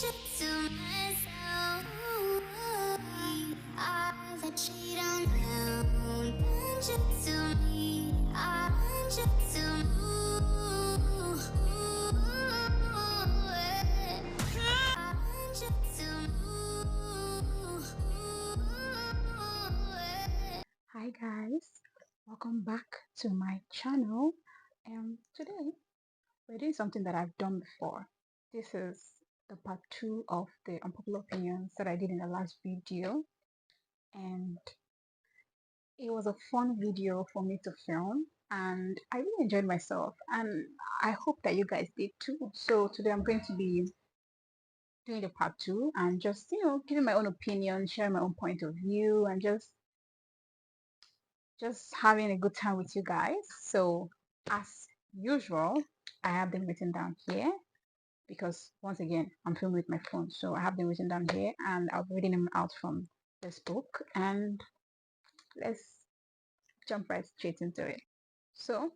Hi guys, welcome back to my channel. Today we're doing something that I've done before. This is the part 2 of the unpopular opinions that I did in the last video, and it was a fun video for me to film, and I really enjoyed myself, and I hope that you guys did too. So today I'm going to be doing the part 2 and just giving my own opinion, sharing my own point of view, and just having a good time with you guys. So as usual, I have them written down here because once again, I'm filming with my phone. So I have them written down here and I'll be reading them out from this book, and let's jump right straight into it. So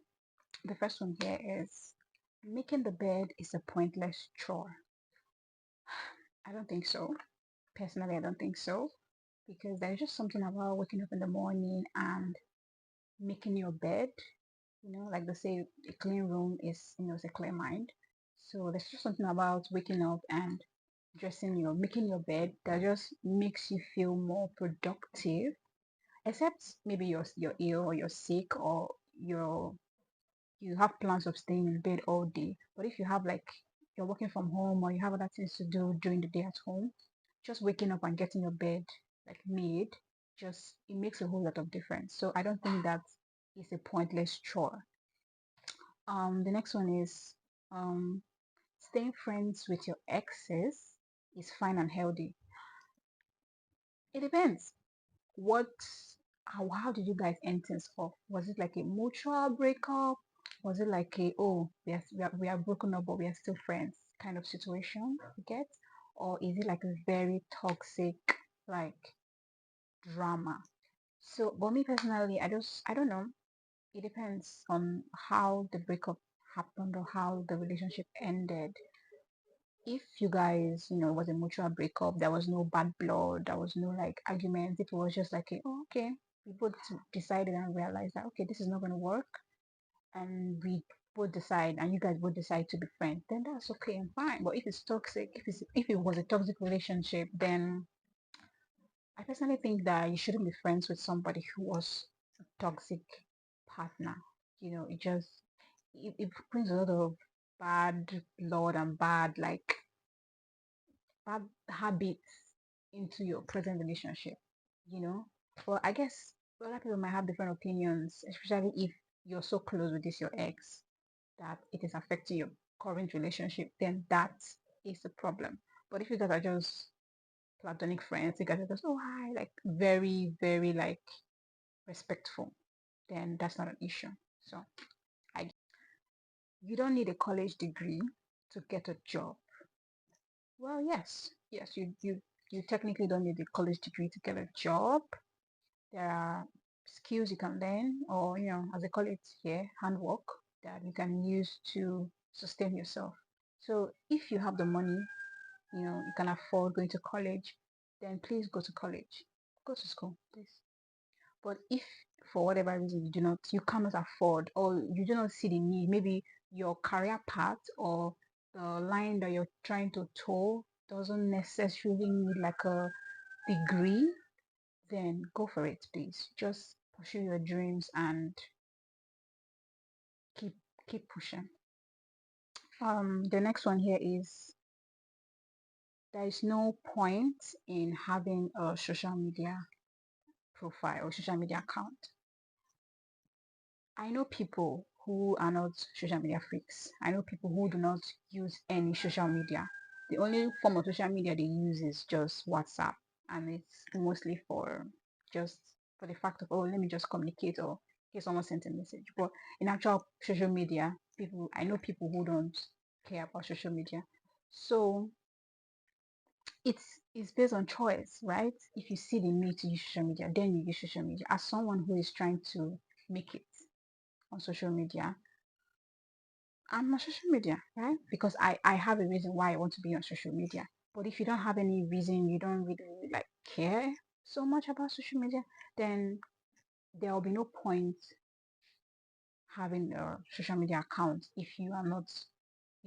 the first one here is making the bed is a pointless chore. I don't think so. Personally, I don't think so, because there's just something about waking up in the morning and making your bed. Like they say, a clean room is a clear mind. So there's just something about waking up and making your bed that just makes you feel more productive. Except maybe you're ill or you're sick or you have plans of staying in bed all day. But if you have like you're working from home or you have other things to do during the day at home, just waking up and getting your bed like made, just it makes a whole lot of difference. So I don't think that is a pointless chore. The next one is um, staying friends with your exes is fine and healthy. It depends. What, how did you guys end things off? Was it like a mutual breakup? Was it like a, oh, we are broken up, but we are still friends kind of situation, you get? Or is it like a very toxic, like drama? So, but me personally, I don't know. It depends on how the breakup happened or how the relationship ended. If you guys, it was a mutual breakup, there was no bad blood, there was no like arguments, it was just like, oh, okay, we both decided and realized that, okay, this is not going to work, and we both decide, and you guys both decide to be friends, then that's okay and fine. But if it's toxic, if it was a toxic relationship, then I personally think that you shouldn't be friends with somebody who was a toxic partner. It brings a lot of bad blood and bad habits into your present relationship, you know. But I guess other people might have different opinions, especially if you're so close with this your ex that it is affecting your current relationship, then that is the problem. But if you guys are just platonic friends, you guys are just, oh hi, like very, very like respectful, then that's not an issue. So I you don't need a college degree to get a job. Well, yes, you technically don't need a college degree to get a job. There are skills you can learn, or as they call it here, handwork that you can use to sustain yourself. So if you have the money, you can afford going to college, then please go to college. Go to school, please. But if for whatever reason you cannot afford, or you do not see the need, maybe your career path or the line that you're trying to toe doesn't necessarily need like a degree, then go for it, please. Just pursue your dreams and keep keep pushing. The next one here is there is no point in having a social media profile or social media account. I know people who are not social media freaks. I know people who do not use any social media. The only form of social media they use is just WhatsApp, and it's mostly for just for the fact of, oh, let me just communicate, or in case someone sent a message. But in actual social media, I know people who don't care about social media. So it's based on choice, right? If you see the need to use social media, then you use social media. As someone who is trying to make it on social media, I'm on social media, right? Because I have a reason why I want to be on social media. But if you don't have any reason, you don't really like care so much about social media, then there will be no point having a social media account if you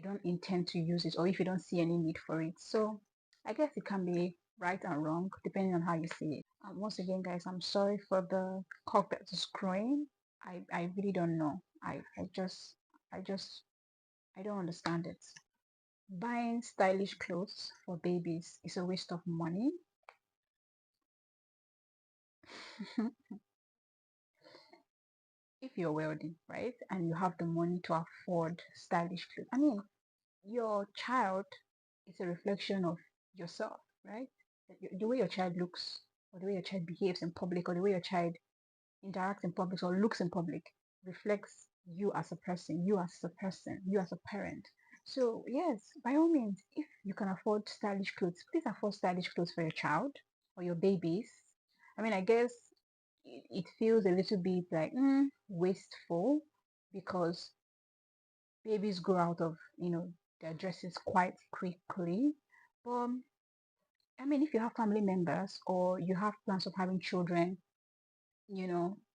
don't intend to use it, or if you don't see any need for it. So I guess it can be right and wrong depending on how you see it. And once again, guys, I'm sorry for the cock that is crowing. I really don't know. I just I don't understand it. Buying stylish clothes for babies is a waste of money. If you're wealthy, right, and you have the money to afford stylish clothes. I mean, your child is a reflection of yourself, right? The way your child looks, or the way your child behaves in public, or the way your child interacts in public or looks in public reflects you as a person, you as a parent. So yes, by all means, if you can afford stylish clothes, please afford stylish clothes for your child or your babies. I mean, I guess it feels a little bit like wasteful because babies grow out of their dresses quite quickly. But I mean, if you have family members or you have plans of having children,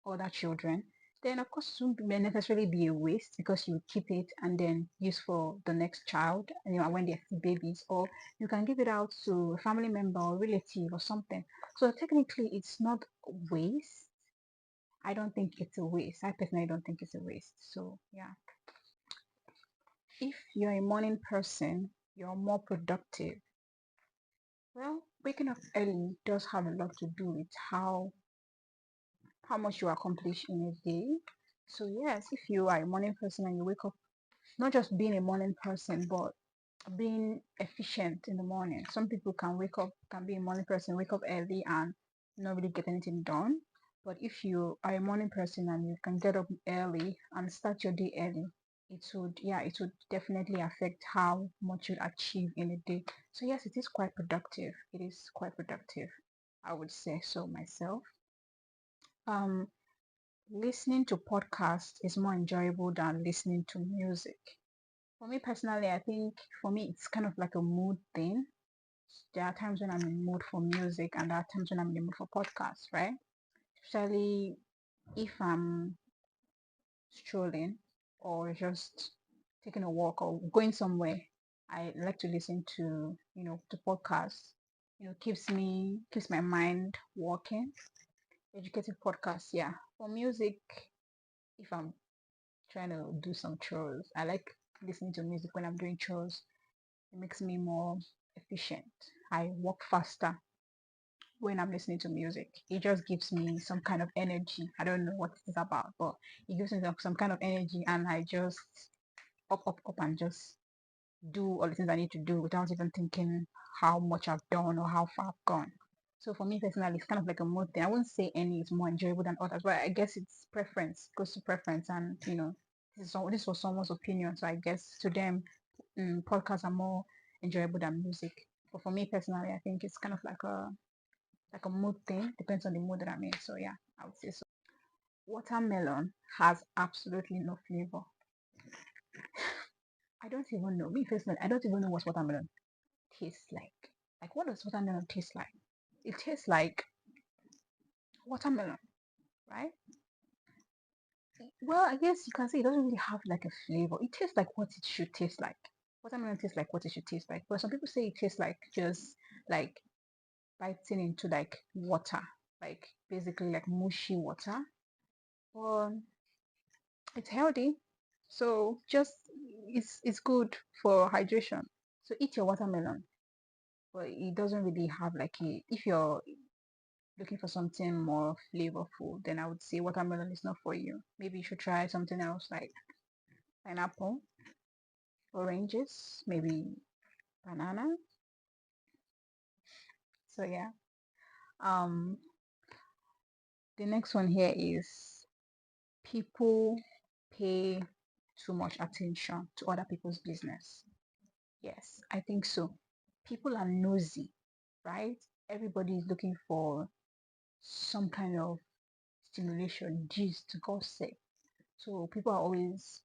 other children, then of course it won't necessarily be a waste because you keep it and then use for the next child, when they're still babies, or you can give it out to a family member or relative or something. So technically, it's not waste. I don't think it's a waste. I personally don't think it's a waste. So yeah, if you're a morning person, you're more productive. Well, waking up early does have a lot to do with how much you accomplish in a day. So yes, if you are a morning person and you wake up, not just being a morning person, but being efficient in the morning. Some people can be a morning person, wake up early and not really get anything done. But if you are a morning person and you can get up early and start your day early, it would definitely affect how much you achieve in a day. So yes, it is quite productive. It is quite productive. I would say so myself. Um, Listening to podcasts is more enjoyable than listening to music. For me personally, I think for me it's kind of like a mood thing. There are times when I'm in mood for music and there are times when I'm in the mood for podcasts, right? Especially if I'm strolling or just taking a walk or going somewhere. I like to listen to, to podcasts. Keeps my mind working. Educative podcasts, yeah. For music, if I'm trying to do some chores. I like listening to music when I'm doing chores. It makes me more efficient. I work faster when I'm listening to music. It just gives me some kind of energy. I don't know what it's about, but it gives me some kind of energy and I just up and just do all the things I need to do without even thinking how much I've done or how far I've gone. So for me personally, it's kind of like a mood thing. I wouldn't say any is more enjoyable than others, but I guess it's preference, goes to preference, and this was someone's opinion. So I guess to them, podcasts are more enjoyable than music. But for me personally, I think it's kind of like a mood thing. Depends on the mood that I'm in. So yeah, I would say so. Watermelon has absolutely no flavor. I don't even know. Me personally, I don't even know what watermelon tastes like. Like, what does watermelon taste like? It tastes like watermelon, right? Well, I guess you can say it doesn't really have like a flavor. It tastes like what it should taste like. Watermelon tastes like what it should taste like. But some people say it tastes like just like biting into like water, like basically like mushy water. But it's healthy. So just it's good for hydration. So eat your watermelon. But it doesn't really have like if you're looking for something more flavorful, then I would say watermelon is not for you. Maybe you should try something else like pineapple, oranges, maybe banana. So yeah. Um, the next one here is people pay too much attention to other people's business. Yes, I think so. People are nosy, right? Everybody is looking for some kind of stimulation, gist, gossip. So people are always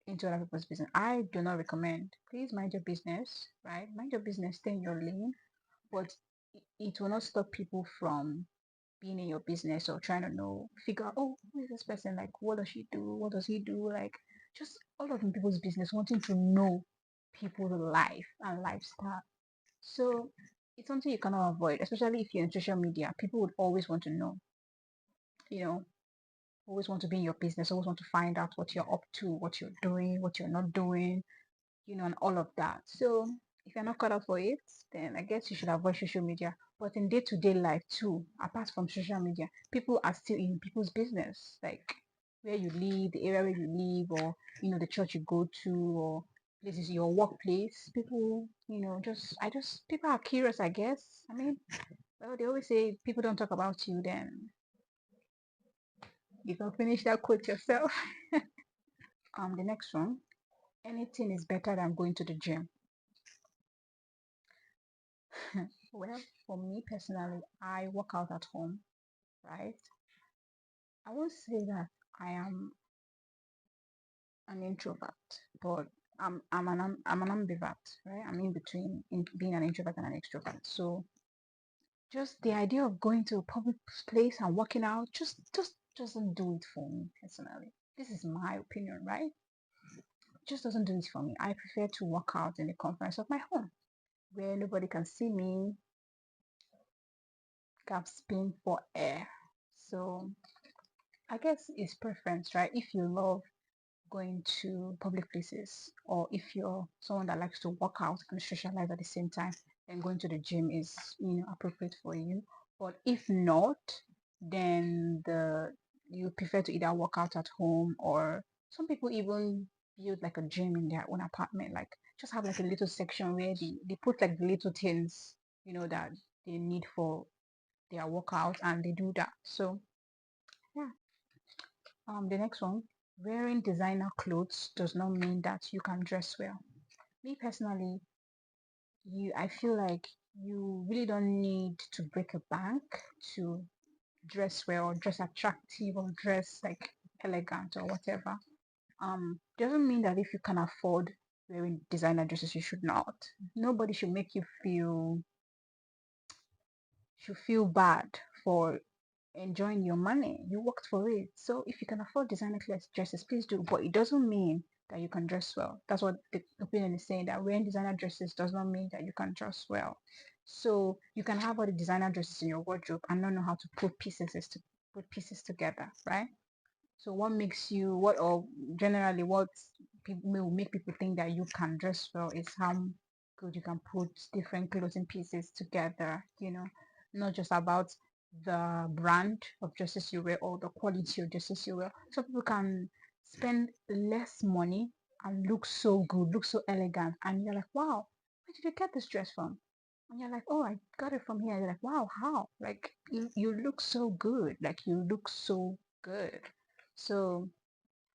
into other people's business. I do not recommend. Please mind your business, right? Mind your business, stay in your lane, but it will not stop people from being in your business or trying to know, figure out, oh, who is this person? Like, what does she do? What does he do? Like, just all of in people's business, wanting to know people's life and lifestyle. So it's something you cannot avoid, especially if you're in social media. People would always want to know, you know, always want to be in your business, always want to find out what you're up to, what you're doing, what you're not doing, and all of that. So if you're not caught up for it, then I guess you should avoid social media. But in day-to-day life too, apart from social media, people are still in people's business, like where you live, the area where you live, or the church you go to, or places your workplace. People, people are curious, I guess. I mean, well, they always say people don't talk about you, then you can finish that quote yourself. The next one, anything is better than going to the gym. Well, for me personally, I work out at home, right? I won't say that I am an introvert, but I'm an ambivert, right? I'm in between in being an introvert and an extrovert. So just the idea of going to a public place and working out just doesn't do it for me personally. This is my opinion, right? Just doesn't do it for me. I prefer to work out in the comfort of my home, where nobody can see me gasping for air. So I guess it's preference, right? If you love going to public places, or if you're someone that likes to work out and socialize at the same time, then going to the gym is appropriate for you. But if not, then the you prefer to either work out at home, or some people even build like a gym in their own apartment, like just have like a little section where they put like the little things that they need for their workout, and they do that. So yeah. The next one, wearing designer clothes does not mean that you can dress well. Me personally, I feel like you really don't need to break a bank to dress well, or dress attractive, or dress like elegant or whatever. Doesn't mean that if you can afford wearing designer dresses, you should not. Nobody should feel bad for enjoying your money. You worked for it. So if you can afford designer dresses, please do. But it doesn't mean that you can dress well. That's what the opinion is saying, that wearing designer dresses does not mean that you can dress well. So you can have all the designer dresses in your wardrobe and not know how to put pieces together, right? So what makes you what or generally what people will make people think that you can dress well is how good you can put different clothing pieces together, not just about the brand of dresses you wear or the quality of dresses you wear. So people can spend less money and look so good, look so elegant, and you're like, wow, where did you get this dress from? And you're like, oh, I got it from here. And you're like, wow, how? Like you look so good. Like you look so good. So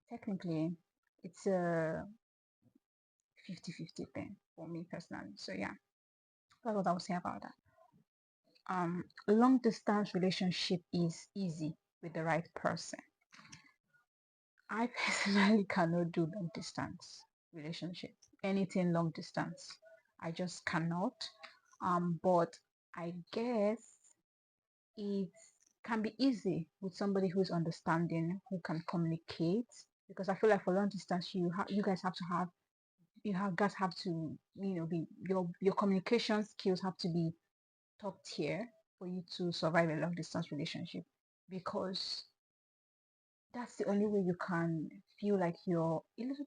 technically, it's a 50-50 thing for me personally. So yeah, that's what I would say about that. Long distance relationship is easy with the right person. I personally cannot do long distance relationship. Anything long distance, I just cannot. But I guess it can be easy with somebody who is understanding, who can communicate. Because I feel like for long distance, you guys have to have guys have to be your communication skills have to be top tier for you to survive a long distance relationship, because that's the only way you can feel like you're a little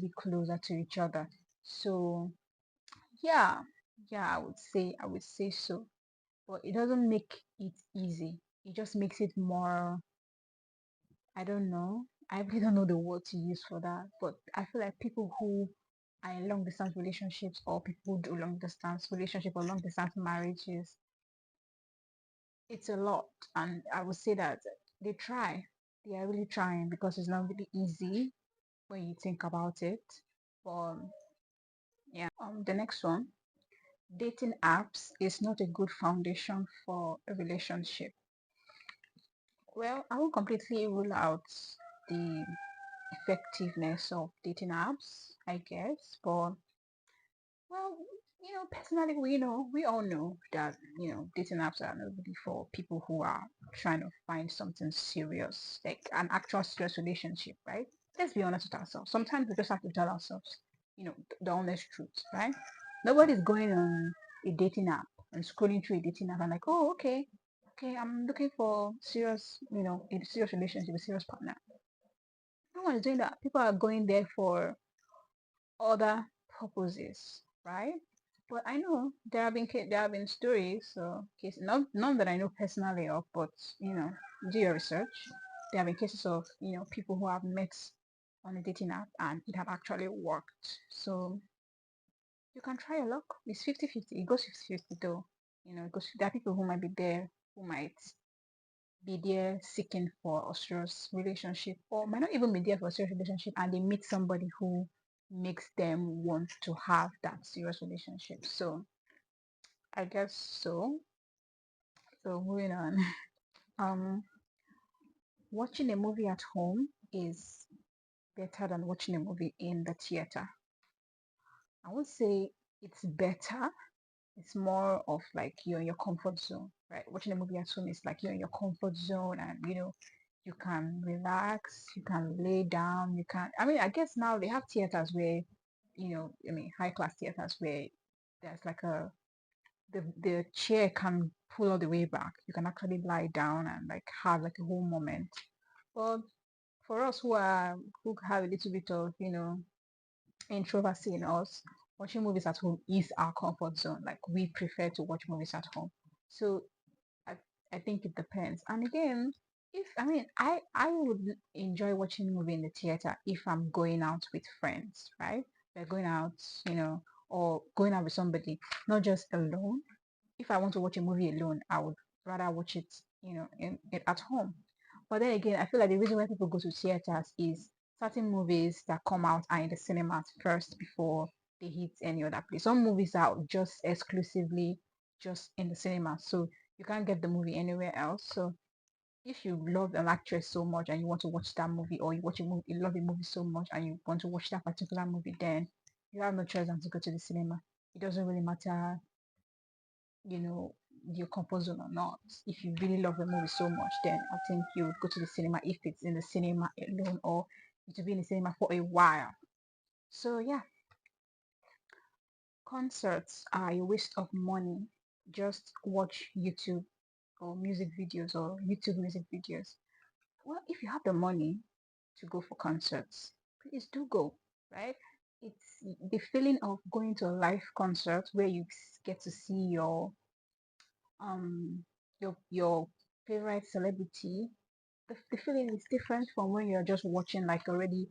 bit closer to each other. So yeah, yeah, I would say so. But it doesn't make it easy. It just makes it more, I don't know. I really don't know the word to use for that. But I feel like people who are in long distance relationships, or people who do long distance relationship or long distance marriages, it's a lot. And I would say that they try. They are really trying, because it's not really easy when you think about it. But yeah. The next one, dating apps is not a good foundation for a relationship. Well, I won't completely rule out the effectiveness of dating apps, I guess. But well, personally, we all know that, dating apps are not really for people who are trying to find something serious, like an actual serious relationship, right? Let's be honest with ourselves. Sometimes we just have to tell ourselves, the honest truth, right? Nobody's going on a dating app and scrolling through a dating app and like, oh, okay, I'm looking for serious, a serious relationship, a serious partner. No one is doing that. People are going there for other purposes, right? But I know there have been stories, so case none that I know personally of, but do your research. There have been cases of people who have met on a dating app and it have actually worked. So you can try your luck. It's 50-50. It goes 50-50 though. Because there are people who might be there who might be there seeking for a serious relationship or might not even be there for a serious relationship and they meet somebody who makes them want to have that serious relationship. So I guess so. So moving on. Um, watching a movie at home is better than watching a movie in the theater. I would say it's better. It's more of like you're in your comfort zone, right? Watching a movie at home is like you're in your comfort zone and you can relax, you can lay down, you can I mean I guess now they have theaters where, high class theaters where there's like the chair can pull all the way back. You can actually lie down and like have like a whole moment. But for us who have a little bit of, introversy in us, watching movies at home is our comfort zone. Like we prefer to watch movies at home. So I, I think it depends. And again, if I mean I would enjoy watching a movie in the theater if I'm going out with friends, right? We're going out, or going out with somebody, not just alone. If I want to watch a movie alone, I would rather watch it, at home. But then again, I feel like the reason why people go to theaters is certain movies that come out are in the cinemas first before they hit any other place. Some movies are just exclusively just in the cinema, so you can't get the movie anywhere else. So if you love an actress so much and you want to watch that movie, or you watch a movie, you love a movie so much and you want to watch that particular movie, then you have no choice than to go to the cinema. It doesn't really matter, you know, your comfort zone or not. If you really love the movie so much, then I think you would go to the cinema if it's in the cinema alone or it will be in the cinema for a while. So yeah, concerts are a waste of money. Just watch YouTube or music videos or YouTube music videos. Well, if you have the money to go for concerts, please do go, right? It's the feeling of going to a live concert where you get to see um your favorite celebrity. The feeling is different from when you're just watching like already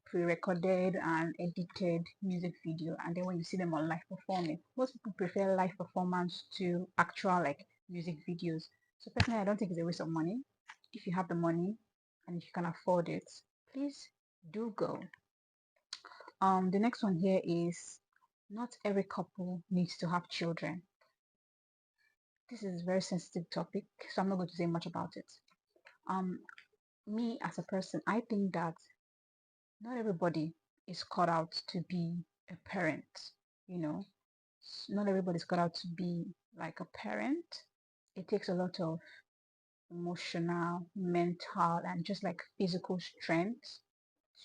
pre-recorded and edited music video, and then when you see them on live performing. Most people prefer live performance to actual like music videos. So personally, I don't think it's a waste of money. If you have the money and if you can afford it, please do go. The next one here is not every couple needs to have children. This is a very sensitive topic, so I'm not going to say much about it. Um, me as a person, I think that not everybody is cut out to be a parent, you know. Not everybody's cut out to be like a parent. It takes a lot of emotional, mental, and just like physical strength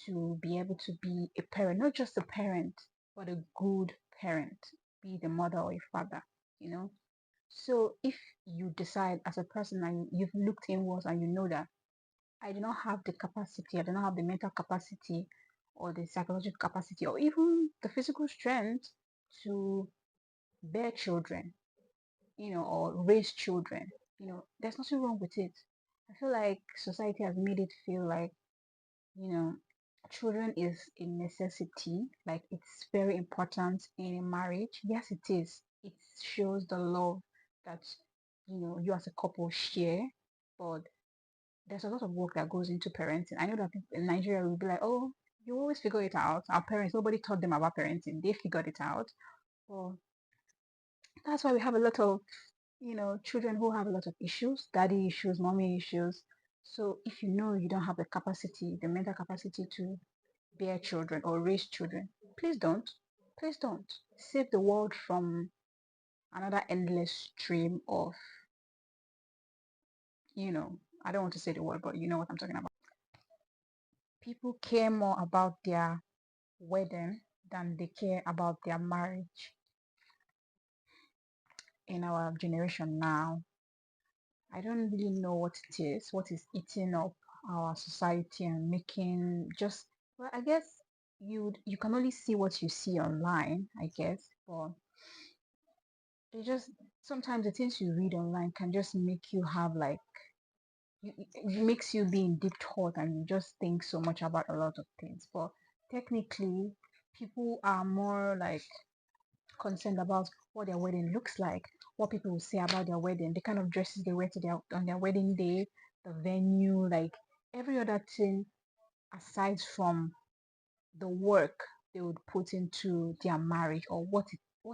to be able to be a parent, not just a parent, but a good parent, be the mother or a father, you know. So if you decide as a person and you've looked inwards and you know that I do not have the capacity, I do not have the mental capacity or the psychological capacity or even the physical strength to bear children, or raise children, there's nothing wrong with it. I feel like society has made it feel like, you know, children is a necessity, like it's very important in a marriage. Yes, it is. It shows the love that, you as a couple share, but there's a lot of work that goes into parenting. I know that people in Nigeria will be like, oh, you always figure it out. Our parents, nobody taught them about parenting. They figured it out. Well, that's why we have a lot of, children who have a lot of issues, daddy issues, mommy issues. So if you know you don't have the capacity, the mental capacity to bear children or raise children, please don't. Please don't. Save the world from another endless stream of, I don't want to say the word, but you know what I'm talking about. People care more about their wedding than they care about their marriage in our generation now. I don't really know what is eating up our society and making just, well, I guess you can only see what you see online, I guess, but it just sometimes the things you read online can just make you have like it makes you be in deep thought and you just think so much about a lot of things. But technically, people are more like concerned about what their wedding looks like, what people will say about their wedding, the kind of dresses they wear to their on their wedding day, the venue, like every other thing aside from the work they would put into their marriage or what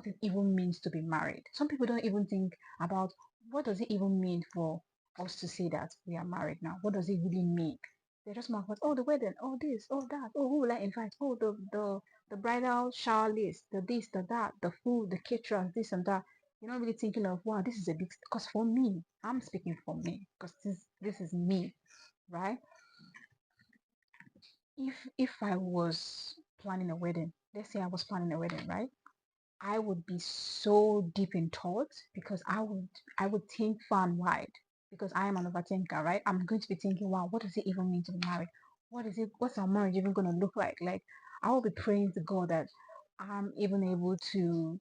it even means to be married. Some people don't even think about what does it even mean for us to say that we are married now. What does it really mean? They're just more about oh the wedding, oh this, oh that, oh who will I invite, oh the bridal shower list, the this, the that, the food, the caterers, this and that. You're not really thinking of wow this is a big because for me, I'm speaking for me because this is me, right? If I was planning a wedding, let's say I was planning a wedding, right? I would be so deep in thought because I would think far and wide because I am an overthinker, right? I'm going to be thinking, wow, what does it even mean to be married? What's our marriage even gonna look like? Like I will be praying to God that I'm even able to,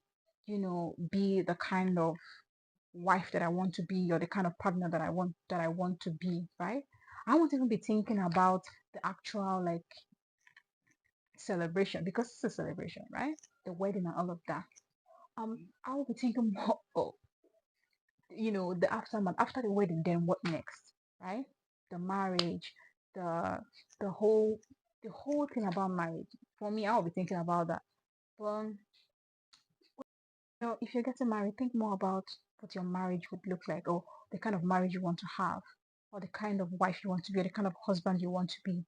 be the kind of wife that I want to be or the kind of partner that I want to be, right? I won't even be thinking about the actual like celebration because it's a celebration, right? The wedding and all of that. I will be thinking more of, the aftermath after the wedding, then what next, right? The marriage, the the whole the whole thing about marriage. For me, I'll be thinking about that. Well, if you're getting married, think more about what your marriage would look like, or the kind of marriage you want to have, or the kind of wife you want to be, or the kind of husband you want to be.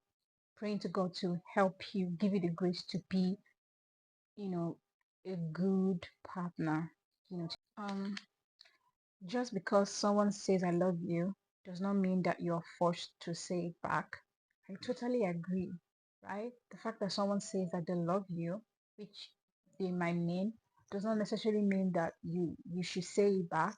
Praying to God to help you, give you the grace to be you know, a good partner. Just because someone says I love you does not mean that you're forced to say it back. I totally agree, right? The fact that someone says that they love you, which they might mean, does not necessarily mean that you should say it back.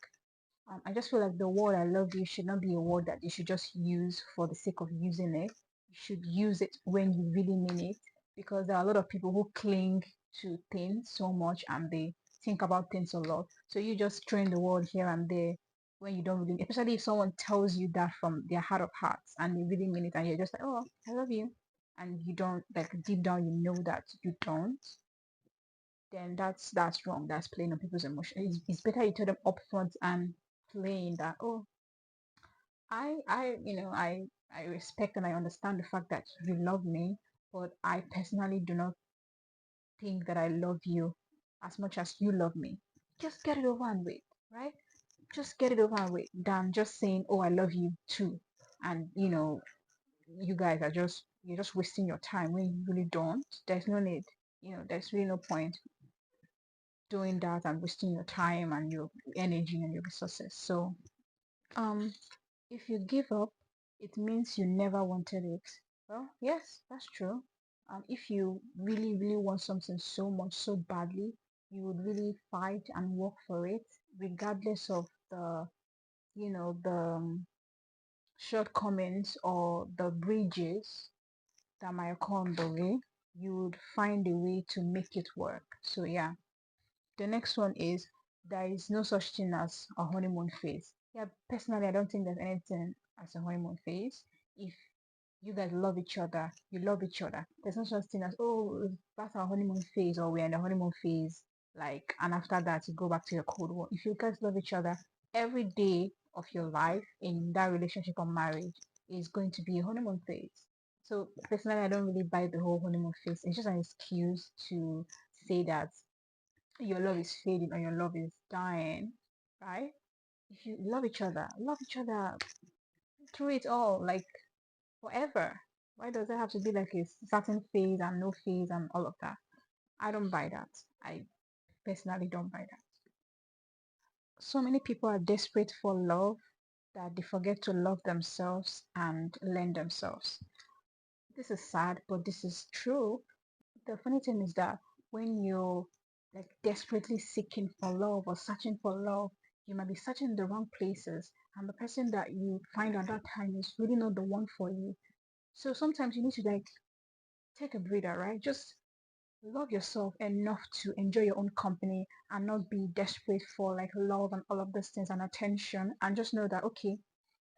I just feel like the word I love you should not be a word that you should just use for the sake of using it. You should use it when you really mean it because there are a lot of people who cling to things so much and they think about things a lot. So you just train the word here and there when you don't really, especially if someone tells you that from their heart of hearts and they really mean it and you're just like, oh, I love you. And you don't, like deep down, you know that you don't, then that's wrong. That's playing on people's emotions. It's better you tell them upfront and playing that. Oh, I respect and I understand the fact that you love me, but I personally do not think that I love you as much as you love me. Just get it over and with, right? Just get it over and with than just saying, oh, I love you too, and you guys are you're just wasting your time when you really don't. There's no need. There's really no point doing that and wasting your time and your energy and your resources. So, um, if you give up, it means you never wanted it. Well, yes, that's true. If you really, really want something so much, so badly, you would really fight and work for it, regardless of the shortcomings or the bridges that might come the way. You would find a way to make it work. So yeah. The next one is there is no such thing as a honeymoon phase. Yeah, personally, I don't think there's anything as a honeymoon phase. If you guys love each other, you love each other. There's no such thing as oh, that's our honeymoon phase or we're in the honeymoon phase. Like, and after that, you go back to your cold war. If you guys love each other, every day of your life in that relationship or marriage is going to be a honeymoon phase. So personally, I don't really buy the whole honeymoon phase. It's just an excuse to say that your love is fading or your love is dying, right? If you love each other through it all, like forever. Why does it have to be like a certain phase and no phase and all of that? I don't buy that. I personally don't buy that. So many people are desperate for love that they forget to love themselves and learn themselves. This is sad, but this is true. The funny thing is that when you're like desperately seeking for love or searching for love, you might be searching in the wrong places, and the person that you find at that time is really not the one for you. So sometimes you need to like take a breather, right? Just love yourself enough to enjoy your own company and not be desperate for like love and all of those things and attention, and just know that okay,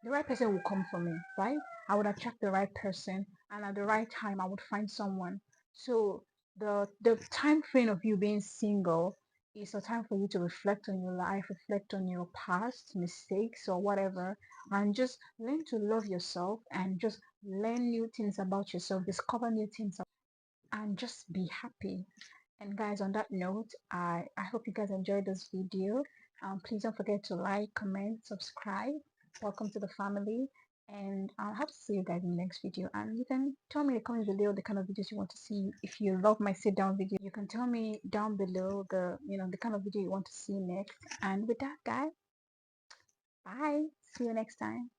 the right person will come for me, right? I would attract the right person, and at the right time, I would find someone. So the time frame of you being single is a time for you to reflect on your life, reflect on your past mistakes or whatever, and just learn to love yourself and just learn new things about yourself, discover new things, and just be happy. And guys, on that note, I hope you guys enjoyed this video. Please don't forget to like, comment, subscribe. Welcome to the family. And I'll have to see you guys in the next video. And you can tell me in the comment below the kind of videos you want to see. If you love my sit down video, you can tell me down below the kind of video you want to see next. And with that, guys, bye. See you next time.